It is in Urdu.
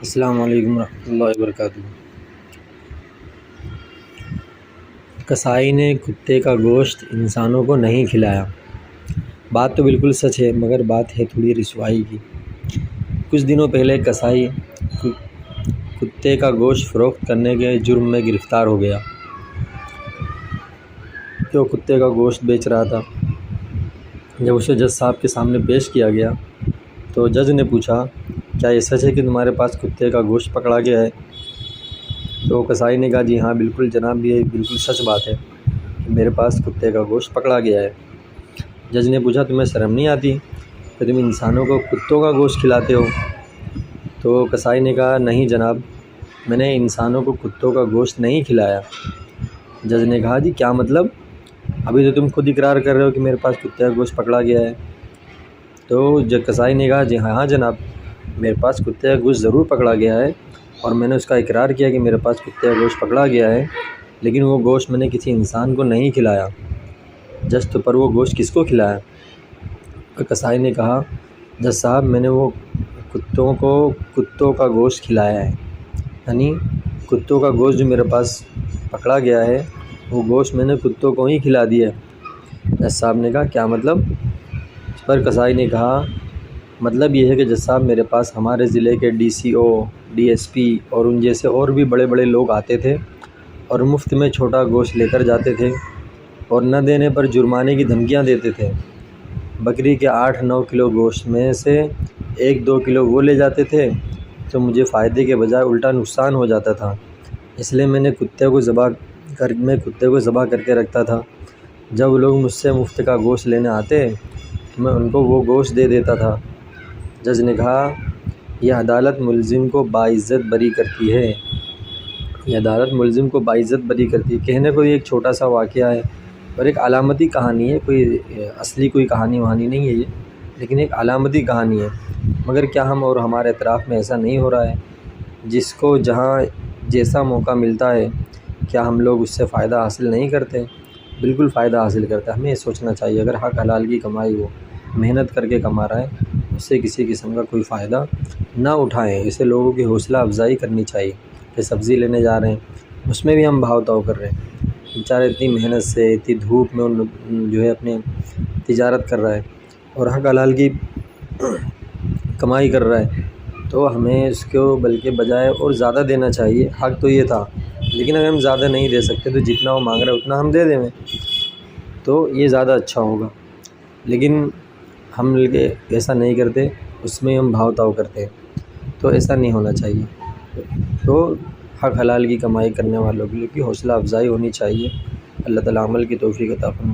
السلام علیکم ورحمۃ اللہ وبرکاتہ۔ کسائی نے کتے کا گوشت انسانوں کو نہیں کھلایا۔ بات تو بالکل سچ ہے، مگر بات ہے تھوڑی رسوائی کی۔ کچھ دنوں پہلے کسائی کتے کا گوشت فروخت کرنے کے جرم میں گرفتار ہو گیا۔ وہ کتے کا گوشت بیچ رہا تھا۔ جب اسے جج صاحب کے سامنے پیش کیا گیا تو جج نے پوچھا، کیا یہ سچ ہے کہ تمہارے پاس کتے کا گوشت پکڑا گیا ہے؟ تو کسائی نے کہا، جی ہاں بالکل جناب، یہ بالکل سچ بات ہے کہ میرے پاس کتے کا گوشت پکڑا گیا ہے۔ جج نے پوچھا، تمہیں شرم نہیں آتی کہ تم انسانوں کو کتوں کا گوشت کھلاتے ہو؟ تو کسائی نے کہا، نہیں جناب، میں نے انسانوں کو کتوں کا گوشت نہیں کھلایا۔ جج نے کہا، جی کیا مطلب؟ ابھی تو تم خود اقرار کر رہے ہو کہ میرے پاس کتے کا گوشت پکڑا گیا ہے۔ تو کسائی نے کہا، جی ہاں جناب، میرے پاس کتے کا گوشت ضرور پکڑا گیا ہے اور میں نے اس کا اقرار کیا کہ میرے پاس کتے کا گوشت پکڑا گیا ہے، لیکن وہ گوشت میں نے کسی انسان کو نہیں کھلایا۔ جج تو پر وہ گوشت کس کو کھلایا؟ تو کسائی نے کہا، جج صاحب، میں نے وہ کتوں کا گوشت کھلایا ہے، یعنی کتوں کا گوشت جو میرے پاس پکڑا گیا ہے وہ گوشت میں نے کتوں کو ہی کھلا دیا ہے۔ جج صاحب نے کہا، کیا مطلب؟ اس پر کسائی نے کہا، مطلب یہ ہے کہ جج صاحب، میرے پاس ہمارے ضلع کے ڈی سی او، ڈی ایس پی اور ان جیسے اور بھی بڑے بڑے لوگ آتے تھے اور مفت میں چھوٹا گوشت لے کر جاتے تھے اور نہ دینے پر جرمانے کی دھمکیاں دیتے تھے۔ بکری کے 8-9 کلو گوشت میں سے 1-2 کلو وہ لے جاتے تھے تو مجھے فائدے کے بجائے الٹا نقصان ہو جاتا تھا، اس لیے میں کتے کو ذبح کر کے رکھتا تھا۔ جب لوگ مجھ سے مفت کا گوشت لینے آتے تو میں ان کو وہ گوشت دے دیتا تھا۔ جج نے کہا، یہ عدالت ملزم کو باعزت بری کرتی ہے۔ یہ عدالت ملزم کو باعزت بری کرتی ہے۔ کہنے کو یہ ایک چھوٹا سا واقعہ ہے اور ایک علامتی کہانی ہے، کوئی اصلی کوئی کہانی وہانی نہیں ہے یہ، لیکن ایک علامتی کہانی ہے۔ مگر کیا ہم اور ہمارے اطراف میں ایسا نہیں ہو رہا ہے؟ جس کو جہاں جیسا موقع ملتا ہے، کیا ہم لوگ اس سے فائدہ حاصل نہیں کرتے؟ بالکل فائدہ حاصل کرتا ہے۔ ہمیں یہ سوچنا چاہیے، اگر حق حلال کی کمائی ہو، محنت کر کے کما رہا ہے، اس سے کسی قسم کا کوئی فائدہ نہ اٹھائیں۔ اسے لوگوں کی حوصلہ افزائی کرنی چاہیے کہ سبزی لینے جا رہے ہیں، اس میں بھی ہم بھاؤ تاؤ کر رہے ہیں، بیچارہ اتنی محنت سے اتنی دھوپ میں جو ہے اپنے تجارت کر رہا ہے اور حق حلال کی کمائی کر رہا ہے، تو ہمیں اس کو بلکہ بجائے اور زیادہ دینا چاہیے۔ حق تو یہ تھا، لیکن اگر ہم زیادہ نہیں دے سکتے تو جتنا وہ مانگ رہا ہے اتنا ہم دے دیں، تو یہ زیادہ اچھا ہوگا۔ لیکن ہم ایسا نہیں کرتے، اس میں ہم بھاؤ تاؤ کرتے ہیں، تو ایسا نہیں ہونا چاہیے۔ تو حق حلال کی کمائی کرنے والوں کی حوصلہ افزائی ہونی چاہیے۔ اللہ تعالیٰ عمل کی توفیق عطا فرمائے۔